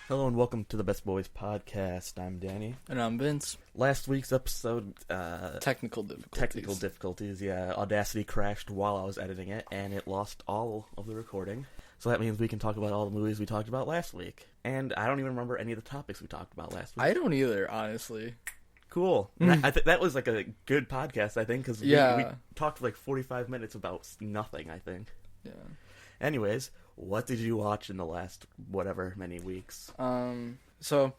Hello and welcome to the Best Boys podcast. I'm Danny. And I'm Vince. Last week's episode, Technical difficulties. technical difficulties. Yeah, Audacity crashed while I was editing it, and it lost all of the recording. So that means we can talk about all the movies we talked about last week. And I don't even remember any of the topics we talked about last week. I don't either, honestly. Cool. I think that was like a good podcast, I think, because we talked for like 45 minutes about nothing, I think. Yeah. Anyways, what did you watch in the last whatever many weeks? So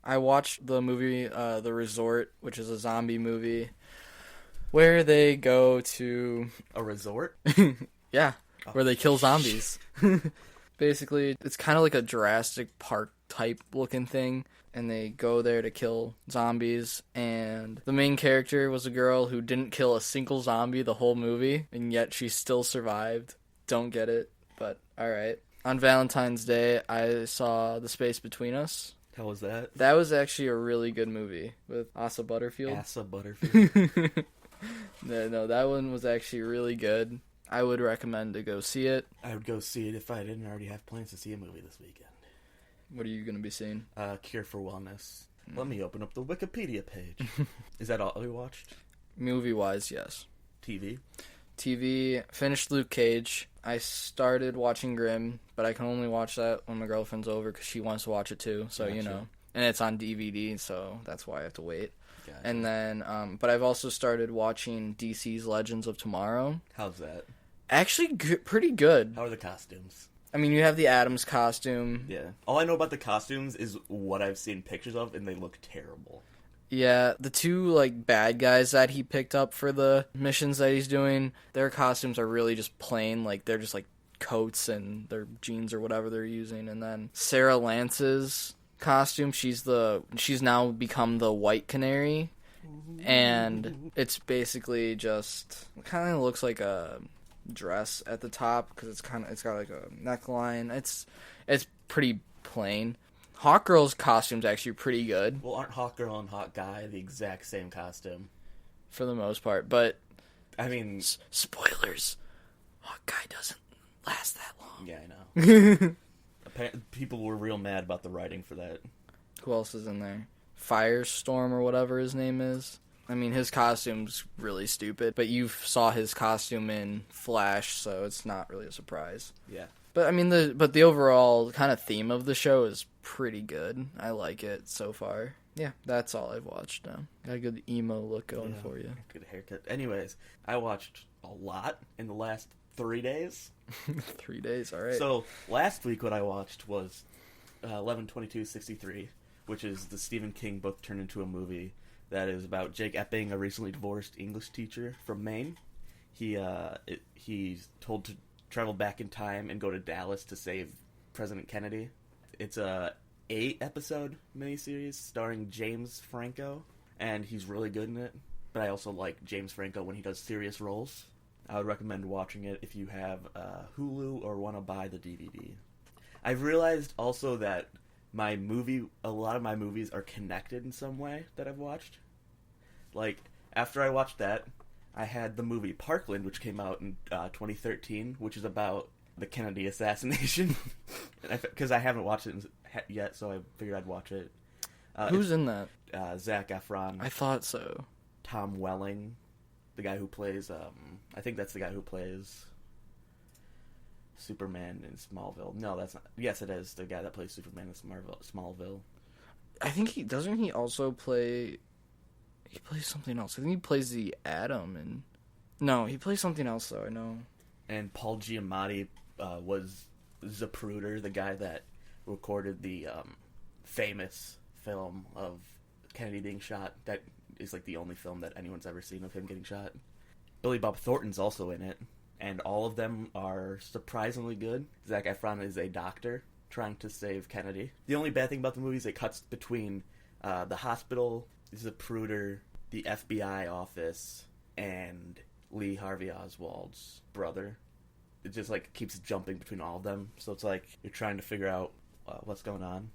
I watched the movie The Resort, which is a zombie movie where they go to A resort? yeah, where they kill zombies. Basically, it's kind of like a Jurassic Park type looking thing, and they go there to kill zombies, and the main character was a girl who didn't kill a single zombie the whole movie, and yet she still survived. Don't get it, but alright. On Valentine's Day, I saw The Space Between Us. How was that? That was actually a really good movie with Asa Butterfield. Asa Butterfield. No, that one was actually really good. I would recommend to go see it. I would go see it if I didn't already have plans to see a movie this weekend. What are you going to be seeing? Cure for Wellness. Let me open up the Wikipedia page. Is that all we watched? Movie-wise, yes. TV? TV, finished Luke Cage. I started watching Grimm, but I can only watch that when my girlfriend's over because she wants to watch it too, so Gotcha. you know. And it's on DVD, so that's why I have to wait. Gotcha. And then, but I've also started watching DC's Legends of Tomorrow. How's that? Actually, pretty good. How are the costumes? I mean, you have the Addams costume. Yeah. All I know about the costumes is what I've seen pictures of, and they look terrible. Yeah, the two, like, bad guys that he picked up for the missions that he's doing, their costumes are really just plain. Like, they're just, like, coats and their jeans or whatever they're using. And then Sarah Lance's costume, she's now become the White Canary. And it's basically just, kind of looks like a dress at the top because it's got, like, a neckline. It's pretty plain. Hawkgirl's costume's actually pretty good. Well, aren't Hawkgirl and Hawkeye the exact same costume? For the most part, but... I mean... Spoilers! Hawkeye doesn't last that long. Yeah, I know. People were real mad about the writing for that. Who else is in there? Firestorm or whatever his name is. I mean, his costume's really stupid, but you saw his costume in Flash, so it's not really a surprise. Yeah. But I mean, the overall kind of theme of the show is pretty good. I like it so far. Yeah, that's all I've watched now. Got a good emo look going for you. Good haircut. Anyways, I watched a lot in the last 3 days. 3 days, alright. So, last week what I watched was 11/22/63, which is the Stephen King book turned into a movie that is about Jake Epping, a recently divorced English teacher from Maine. He's told to travel back in time and go to Dallas to save President Kennedy. It's a 8-episode miniseries starring James Franco, and he's really good in it. But I also like James Franco when he does serious roles. I would recommend watching it if you have Hulu or want to buy the DVD. I've realized also that a lot of my movies are connected in some way that I've watched. Like, after I watched that, I had the movie Parkland, which came out in 2013, which is about the Kennedy assassination. Because I haven't watched it yet, so I figured I'd watch it. Who's in that? Zac Efron. I thought so. Tom Welling. The guy who plays, I think that's the guy who plays Superman in Smallville. No, that's not. Yes, it is the guy that plays Superman in Smallville. I think doesn't he also play... He plays something else. I think he plays the Atom and... No, he plays something else, though, I know. And Paul Giamatti was Zapruder, the guy that recorded the famous film of Kennedy being shot. That is, like, the only film that anyone's ever seen of him getting shot. Billy Bob Thornton's also in it, and all of them are surprisingly good. Zac Efron is a doctor trying to save Kennedy. The only bad thing about the movie is it cuts between the hospital, Zapruder, the FBI office, and Lee Harvey Oswald's brother. It just, like, keeps jumping between all of them. So it's like you're trying to figure out what's going on.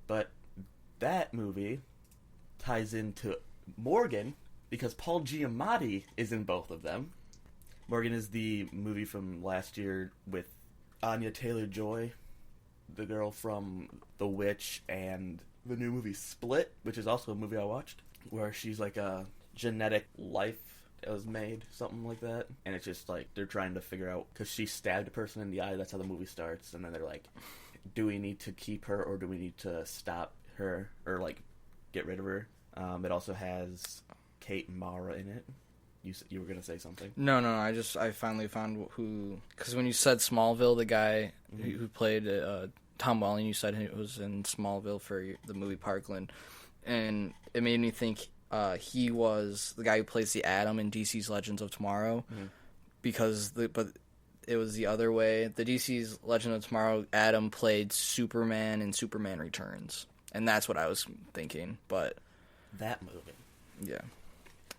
But that movie ties into Morgan because Paul Giamatti is in both of them. Morgan is the movie from last year with Anya Taylor-Joy the girl from The Witch and the new movie Split, which is also a movie I watched, where she's like a genetic life that was made, something like that. And it's just like they're trying to figure out, because she stabbed a person in the eye, that's how the movie starts. And then they're like, do we need to keep her or do we need to stop her or like get rid of her? It also has Kate Mara in it. You were gonna say something? No. I finally found who, because when you said Smallville, the guy who played Tom Welling, you said he was in Smallville for the movie Parkland, and it made me think he was the guy who plays the Atom in DC's Legends of Tomorrow, but it was the other way. The DC's Legend of Tomorrow, Atom played Superman in Superman Returns, and that's what I was thinking. But that movie, yeah.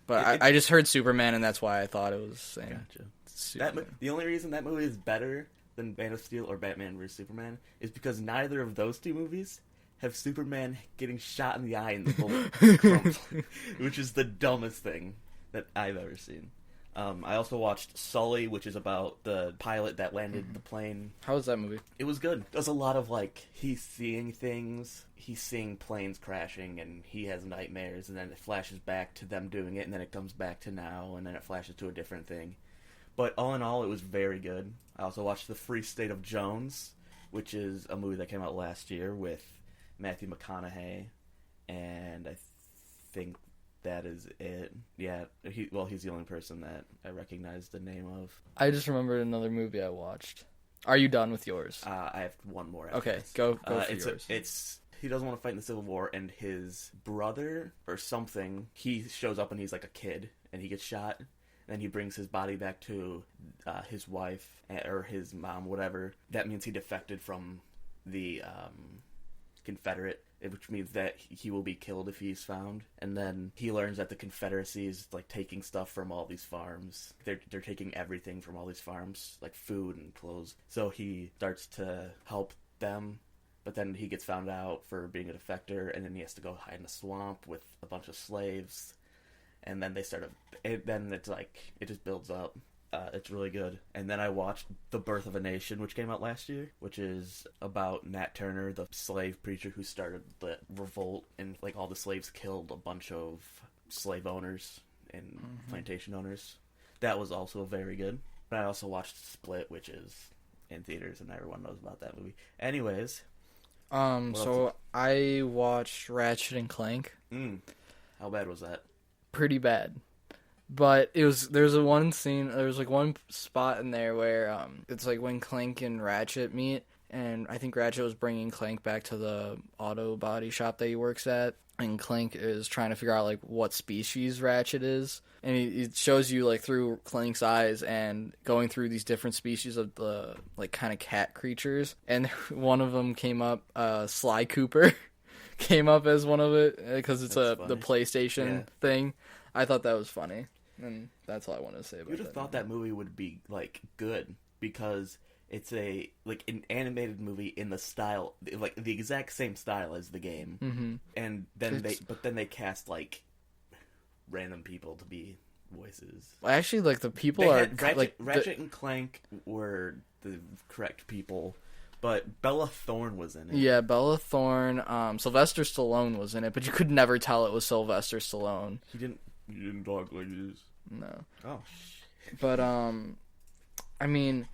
But I just heard Superman, and that's why I thought it was saying. Gotcha. The only reason that movie is better than Man of Steel or Batman vs Superman is because neither of those two movies have Superman getting shot in the eye and the bullet crumps, which is the dumbest thing that I've ever seen. I also watched Sully, which is about the pilot that landed the plane. How was that movie? It was good. There's a lot of, like, he's seeing things. He's seeing planes crashing, and he has nightmares, and then it flashes back to them doing it, and then it comes back to now, and then it flashes to a different thing. But all in all, it was very good. I also watched The Free State of Jones, which is a movie that came out last year with Matthew McConaughey, and I think that is it. Yeah, he's the only person that I recognize the name of. I just remembered another movie I watched. Are you done with yours? I have one more. Okay, this. go for yours. He doesn't want to fight in the Civil War, and his brother or something, he shows up and he's like a kid, and he gets shot, and then he brings his body back to his wife or his mom, whatever. That means he defected from the Confederate, which means that he will be killed if he's found. And then he learns that the Confederacy is like taking stuff from all these farms. They're taking everything from all these farms, like food and clothes. So he starts to help them, but then he gets found out for being a defector, and then he has to go hide in a swamp with a bunch of slaves. And then then it's like it just builds up. It's really good. And then I watched The Birth of a Nation, which came out last year, which is about Nat Turner, the slave preacher who started the revolt, and like all the slaves killed a bunch of slave owners and plantation owners. That was also very good. But I also watched Split, which is in theaters, and everyone knows about that movie. Anyways. So I watched Ratchet and Clank. How bad was that? Pretty bad. But there's one spot in there where it's like when Clank and Ratchet meet, and I think Ratchet was bringing Clank back to the auto body shop that he works at, and Clank is trying to figure out like what species Ratchet is, and he shows you like through Clank's eyes and going through these different species of the like kind of cat creatures, and one of them came up, Sly Cooper came up as one of it because it's the PlayStation thing. I thought that was funny. And that's all I want to say about that. You'd have thought that movie would be, like, good, because it's an animated movie in the style, like, the exact same style as the game. Mm-hmm. And then they cast, like, random people to be voices. Actually, like, the people are... Ratchet and Clank were the correct people, but Bella Thorne was in it. Yeah, Bella Thorne. Sylvester Stallone was in it, but you could never tell it was Sylvester Stallone. He didn't talk like this. No. Oh. But I mean,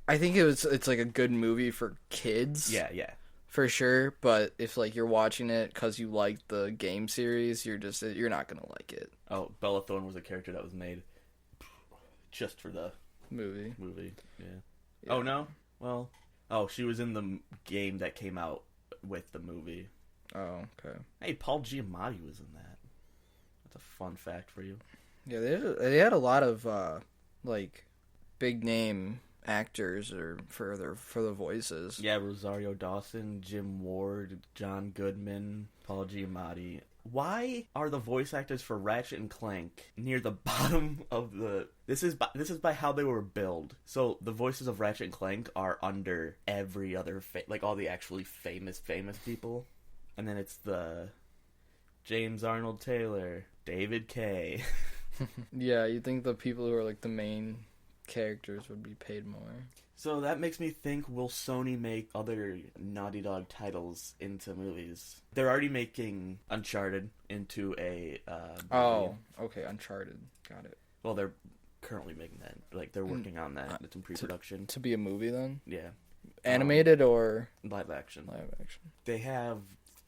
I think it's like a good movie for kids. Yeah. For sure, but if like you're watching it because you like the game series, you're not gonna like it. Oh, Bella Thorne was a character that was made just for the movie. Yeah. Oh no. Well. Oh, she was in the game that came out with the movie. Oh, okay. Hey, Paul Giamatti was in that. That's a fun fact for you. Yeah, they had a lot of like big name actors for the voices. Yeah, Rosario Dawson, Jim Ward, John Goodman, Paul Giamatti. Why are the voice actors for Ratchet and Clank near the bottom of the... This is by how they were billed. So the voices of Ratchet and Clank are under every other... like all the actually famous people. And then it's the... James Arnold Taylor, David Kaye. Yeah, you think the people who are like the main characters would be paid more. So that makes me think, will Sony make other Naughty Dog titles into movies? They're already making Uncharted into a movie. Oh, okay, Uncharted. Got it. Well, they're currently making that. Like, they're working on that. It's in pre-production. To be a movie, then? Yeah. Animated or? Live action. Live action. They have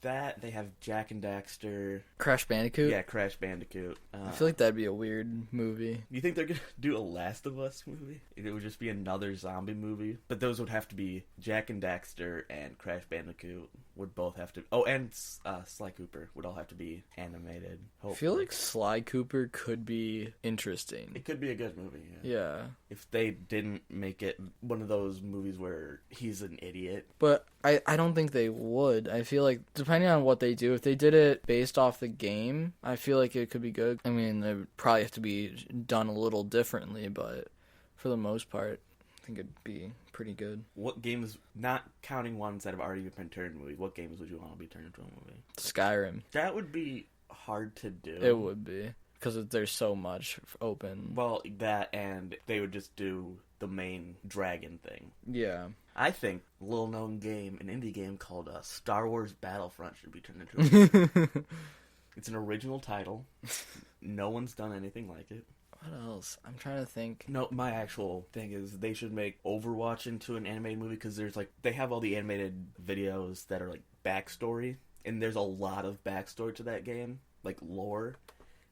that. They have Jak and Daxter. Crash Bandicoot? Yeah, Crash Bandicoot. I feel like that'd be a weird movie. You think they're going to do a Last of Us movie? It would just be another zombie movie. But those would have to be Jak and Daxter and Crash Bandicoot would both have to... Oh, and Sly Cooper would all have to be animated. Hopefully. I feel like Sly Cooper could be interesting. It could be a good movie, Yeah. If they didn't make it one of those movies where he's an idiot. But I don't think they would. I feel like, depending on what they do, if they did it based off the game, I feel like it could be good. I mean, it would probably have to be done a little differently, but for the most part, I think it'd be pretty good. What games, not counting ones that have already been turned into movies, what games would you want to be turned into a movie? Skyrim. That would be hard to do. It would be. Because there's so much open. Well, that, and they would just do the main dragon thing. Yeah. I think a little-known game, an indie game called Star Wars Battlefront should be turned into a movie. It's an original title. No one's done anything like it. What else? I'm trying to think. No, my actual thing is they should make Overwatch into an animated movie because there's like they have all the animated videos that are like backstory, and there's a lot of backstory to that game, like lore.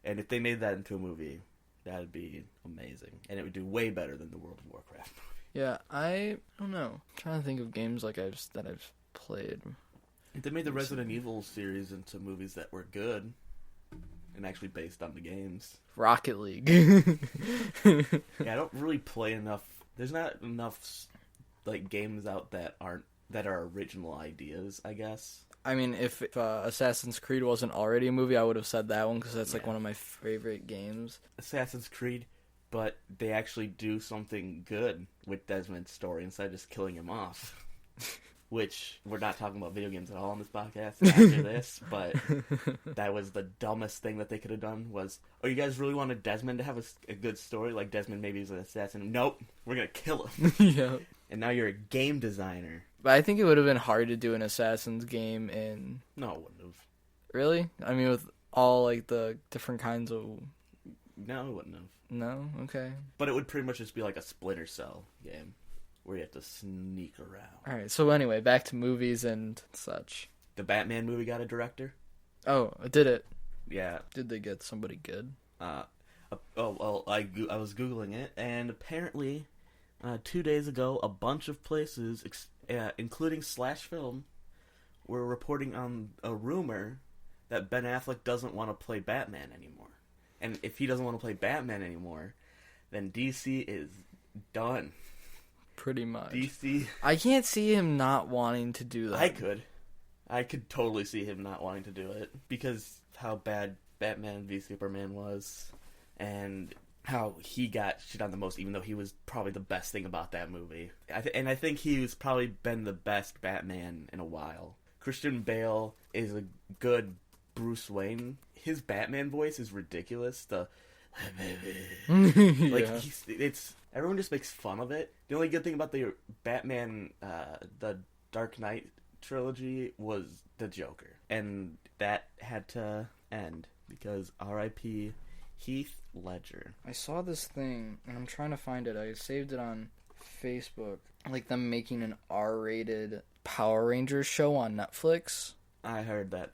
And if they made that into a movie, that'd be amazing, and it would do way better than the World of Warcraft movie. Yeah, I don't know. I'm trying to think of games like that I've played. If they made the Resident Evil series into movies that were good and actually based on the games. Rocket League. Yeah, I don't really play enough. There's not enough like games out that are original ideas, I guess. I mean, if Assassin's Creed wasn't already a movie, I would have said that one because that's like one of my favorite games. Assassin's Creed, but they actually do something good with Desmond's story instead of just killing him off. Which, we're not talking about video games at all on this podcast after this, but that was the dumbest thing that they could have done was, oh, you guys really wanted Desmond to have a good story? Like, Desmond maybe is an assassin. Nope, we're going to kill him. Yeah. And now you're a game designer. But I think it would have been hard to do an Assassin's game in... No, it wouldn't have. Really? I mean, with all, like, the different kinds of... No, it wouldn't have. No? Okay. But it would pretty much just be like a Splinter Cell game. Where you have to sneak around. Alright, so anyway, back to movies and such. The Batman movie got a director? Oh, did it? Yeah. Did they get somebody good? I was Googling it, and apparently, 2 days ago, a bunch of places, including Slash Film, were reporting on a rumor that Ben Affleck doesn't want to play Batman anymore. And if he doesn't want to play Batman anymore, then DC is done. Pretty much. DC. I can't see him not wanting to do that. I could totally see him not wanting to do it because how bad Batman v Superman was, and how he got shit on the most, even though he was probably the best thing about that movie. I think he's probably been the best Batman in a while. Christian Bale is a good Bruce Wayne. His Batman voice is ridiculous. Everyone just makes fun of it. The only good thing about the Batman, the Dark Knight trilogy was the Joker. And that had to end because R.I.P. Heath Ledger. I saw this thing, and I'm trying to find it. I saved it on Facebook. Like them making an R-rated Power Rangers show on Netflix. I heard that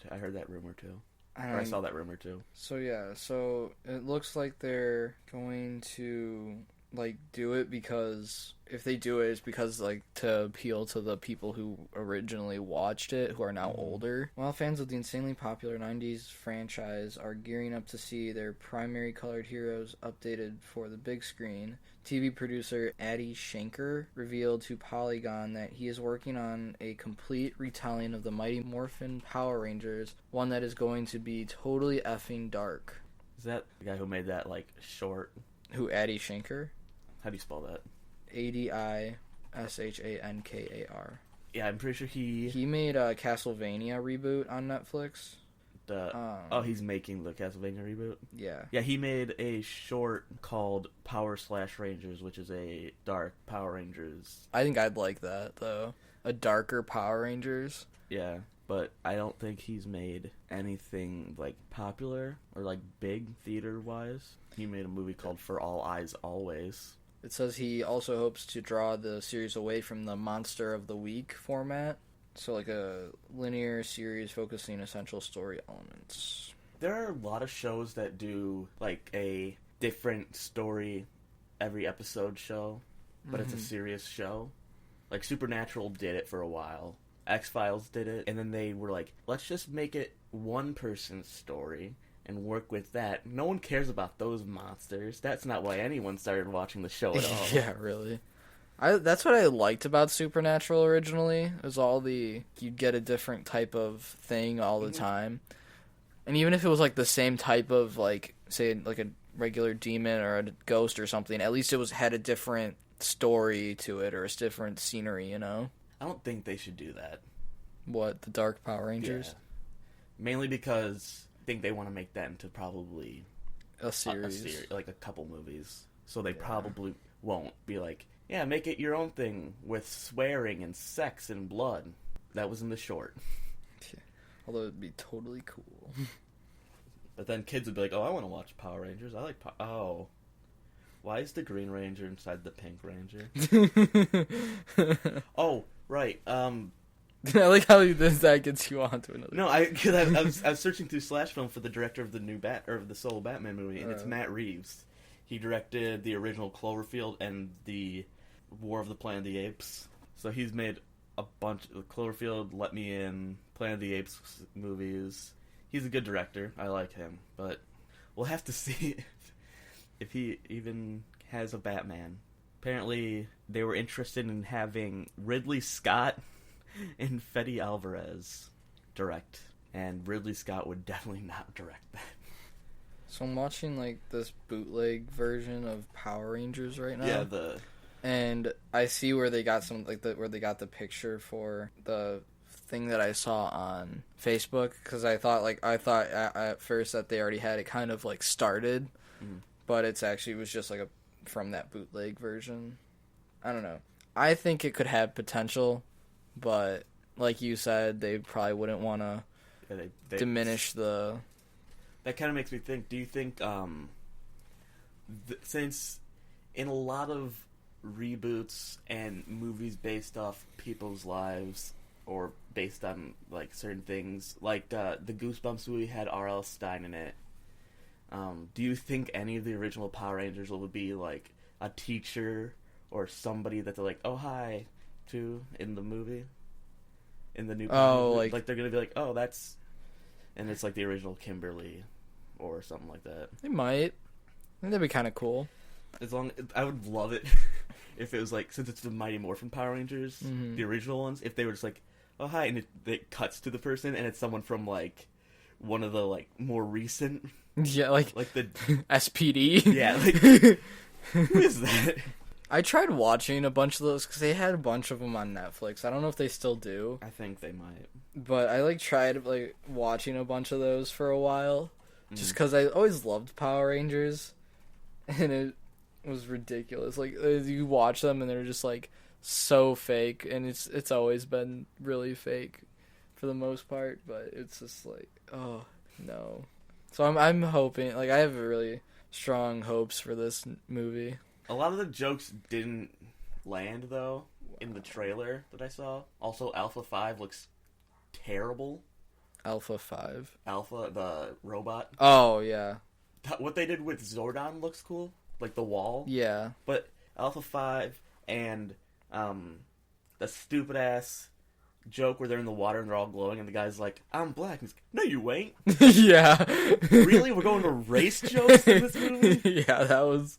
rumor too. I saw that rumor too. So yeah, so it looks like they're going to like do it because if they do it, it's because like to appeal to the people who originally watched it, who are now older. While fans of the insanely popular 90s franchise are gearing up to see their primary colored heroes updated for the big screen, TV producer Adi Shankar revealed to Polygon that he is working on a complete retelling of the Mighty Morphin Power Rangers, one that is going to be totally effing dark. Is that the guy who made that like short? Who, Adi Shankar? How do you spell that? Adishankar. Yeah, I'm pretty sure he made a Castlevania reboot on Netflix. he's making the Castlevania reboot. Yeah. Yeah, he made a short called Power/Rangers, which is a dark Power Rangers. I think I'd like that, though. A darker Power Rangers. Yeah, but I don't think he's made anything, like, popular or, like, big theater-wise. He made a movie called For All Eyes Always. It says he also hopes to draw the series away from the Monster of the Week format. So, like, a linear series focusing essential story elements. There are a lot of shows that do, like, a different story every episode show, but it's a serious show. Like, Supernatural did it for a while. X-Files did it, and then they were like, let's just make it one person's story and work with that. No one cares about those monsters. That's not why anyone started watching the show at all. Yeah, really. That's what I liked about Supernatural originally, is you'd get a different type of thing all the time. And even if it was, like, the same type of, like, say, like a regular demon or a ghost or something, at least it had a different story to it, or a different scenery, you know? I don't think they should do that. What, the Dark Power Rangers? Yeah. Mainly because I think they want to make that into probably A series. Like a couple movies. So they probably won't be like, yeah, make it your own thing with swearing and sex and blood. That was in the short. Although it'd be totally cool. But then kids would be like, oh, I want to watch Power Rangers. I like Oh. Why is the Green Ranger inside the Pink Ranger? Oh, right. I like how that gets you onto another. No, I was searching through Slash Film for the director of the new the solo Batman movie, and it's Matt Reeves. He directed the original Cloverfield and the War of the Planet of the Apes. So he's made a bunch of Cloverfield, Let Me In, Planet of the Apes movies. He's a good director. I like him, but we'll have to see if he even has a Batman. Apparently, they were interested in having Ridley Scott and Fede Alvarez direct, and Ridley Scott would definitely not direct that. So I'm watching, like, this bootleg version of Power Rangers right now. Yeah, and I see where they got where they got the picture for the thing that I saw on Facebook, because I thought at first that they already had it kind of, like, started, but it was just like from that bootleg version. I don't know. I think it could have potential, but like you said, they probably wouldn't want to diminish the. That kind of makes me think. Do you think, since in a lot of reboots and movies based off people's lives or based on, like, certain things, like the Goosebumps movie had R.L. Stine in it, do you think any of the original Power Rangers would be, like, a teacher or somebody that they're like, oh, hi, to in the movie? In the new movie? Like, they're going to be like, oh, that's... And it's, like, the original Kimberly or something like that. They might. I think that'd be kind of cool. I would love it if it was, like, since it's the Mighty Morphin Power Rangers, the original ones, if they were just like, oh, hi, and it cuts to the person, and it's someone from, like, one of the, like, more recent... Yeah, like the... SPD? Yeah, like, who is that? I tried watching a bunch of those, because they had a bunch of them on Netflix. I don't know if they still do. I think they might. But I, like, tried, like, watching a bunch of those for a while, just because I always loved Power Rangers, and it was ridiculous. Like, you watch them, and they're just, like, so fake, and it's always been really fake for the most part, but it's just like, oh, no. So I'm hoping, like, I have really strong hopes for this movie. A lot of the jokes didn't land, though, in the trailer that I saw. Also, Alpha 5 looks terrible. Alpha 5? Alpha, the robot. Oh, yeah. What they did with Zordon looks cool. Like, the wall. Yeah. But Alpha 5 and the stupid-ass joke where they're in the water and they're all glowing and the guy's like, I'm black. And he's like, no, you ain't. Yeah. Really? We're going to race jokes in this movie? Yeah, that was...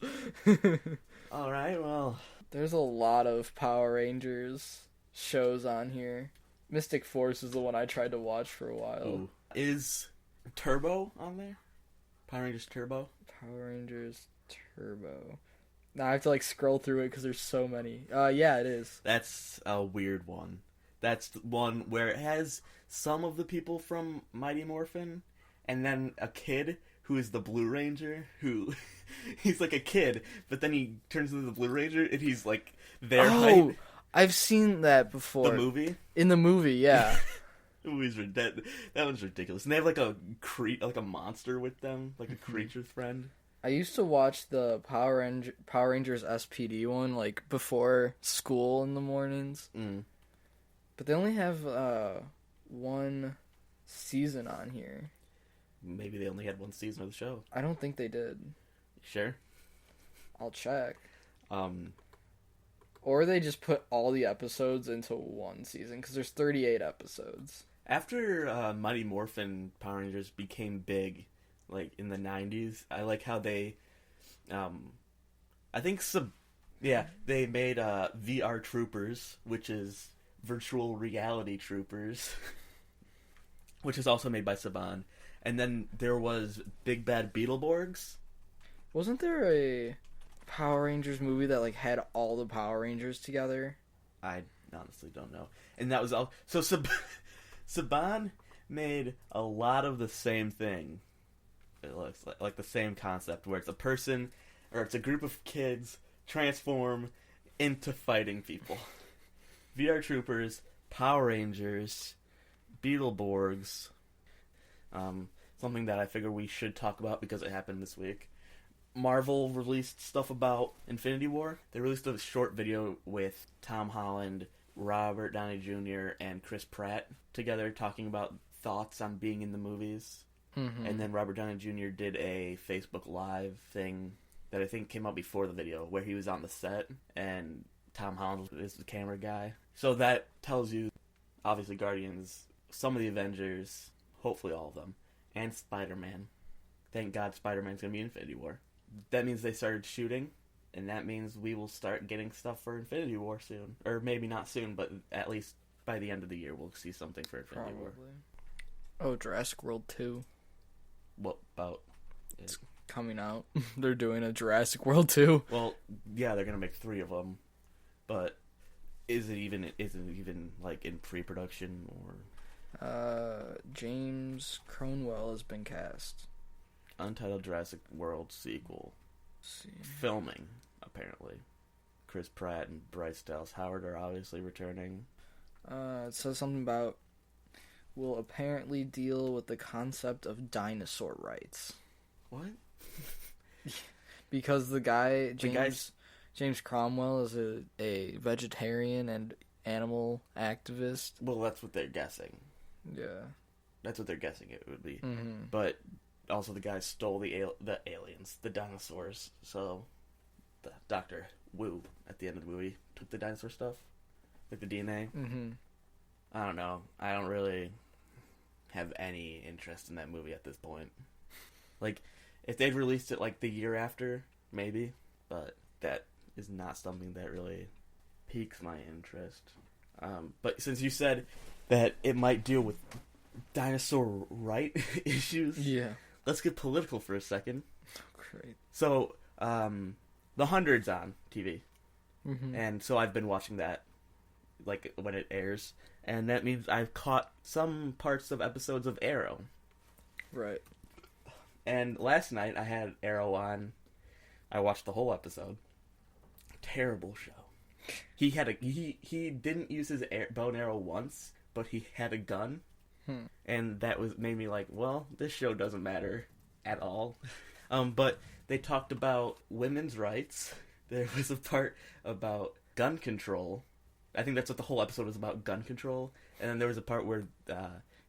Alright, well... There's a lot of Power Rangers shows on here. Mystic Force is the one I tried to watch for a while. Ooh. Is Turbo on there? Power Rangers Turbo? Power Rangers Turbo. Now I have to, like, scroll through it because there's so many. Yeah, it is. That's a weird one. That's the one where it has some of the people from Mighty Morphin, and then a kid who is the Blue Ranger, who he's like a kid, but then he turns into the Blue Ranger, and he's like their height. I've seen that before. The movie? In the movie, yeah. The movies are dead. That one's ridiculous. And they have like a monster with them, like a creature friend. I used to watch the Power Rangers SPD one like before school in the mornings. But they only have one season on here. Maybe they only had one season of the show. I don't think they did. Sure. I'll check. Or they just put all the episodes into one season, because there's 38 episodes. After Mighty Morphin Power Rangers became big, like in the 90s, I like how they, I think they made VR Troopers, which is virtual reality troopers, which is also made by Saban. And then there was Big Bad Beetleborgs. Wasn't there a Power Rangers movie that like had all the Power Rangers together? I honestly don't know. And that was all. So Saban made a lot of the same thing. It looks like the same concept, where it's a person or it's a group of kids transform into fighting people. VR Troopers, Power Rangers, Beetleborgs. Something that I figure we should talk about because it happened this week. Marvel released stuff about Infinity War. They released a short video with Tom Holland, Robert Downey Jr., and Chris Pratt together talking about thoughts on being in the movies. Mm-hmm. And then Robert Downey Jr. did a Facebook Live thing that I think came out before the video, where he was on the set and Tom Holland is the camera guy. So that tells you, obviously, Guardians, some of the Avengers, hopefully all of them, and Spider-Man. Thank God Spider-Man's going to be in Infinity War. That means they started shooting, and that means we will start getting stuff for Infinity War soon. Or maybe not soon, but at least by the end of the year we'll see something for Infinity War. Oh, Jurassic World 2. What about? It's coming out. They're doing a Jurassic World 2. Well, yeah, they're going to make 3 of them, but is it even like in pre-production or? James Cromwell has been cast. Untitled Jurassic World sequel. Filming, apparently. Chris Pratt and Bryce Dallas Howard are obviously returning. It says something about will apparently deal with the concept of dinosaur rights. What? Because the guy, James Cromwell, is a vegetarian and animal activist. Well, that's what they're guessing. Yeah. That's what they're guessing it would be. Mm-hmm. But also the guy stole the aliens, the dinosaurs. So the Dr. Wu at the end of the movie took the dinosaur stuff, like the DNA. Mm-hmm. I don't know. I don't really have any interest in that movie at this point. Like, if they'd released it like the year after, maybe. But that is not something that really piques my interest. But since you said that it might deal with dinosaur right issues, yeah, let's get political for a second. Great. So, The 100's on TV, mm-hmm. and so I've been watching that, like when it airs, and that means I've caught some parts of episodes of Arrow. Right. And last night I had Arrow on. I watched the whole episode. Terrible show. He didn't use his bow and arrow once, but he had a gun, and that made me like, well, this show doesn't matter at all. But they talked about women's rights. There was a part about gun control. I think that's what the whole episode was about, gun control. And then there was a part where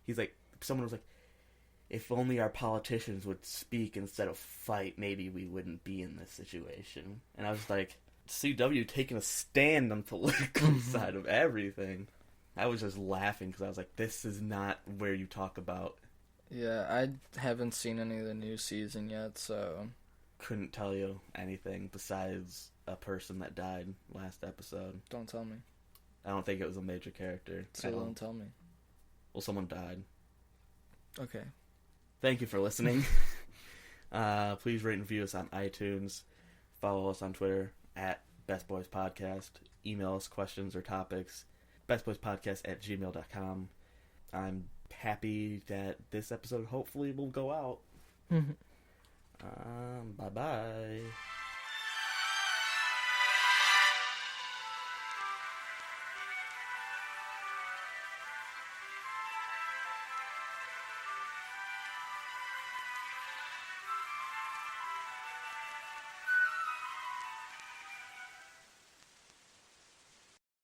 he's like, someone was like, if only our politicians would speak instead of fight, maybe we wouldn't be in this situation. And I was like, CW taking a stand on the political side of everything. I was just laughing because I was like, this is not where you talk about. Yeah, I haven't seen any of the new season yet, so couldn't tell you anything besides a person that died last episode. Don't tell me. I don't think it was a major character. So don't tell me. Well, someone died. Okay. Thank you for listening. Please rate and review us on iTunes. Follow us on Twitter at Best Boys Podcast. Email us questions or topics. bestboyspodcast@gmail.com. I'm happy that this episode hopefully will go out. Bye bye.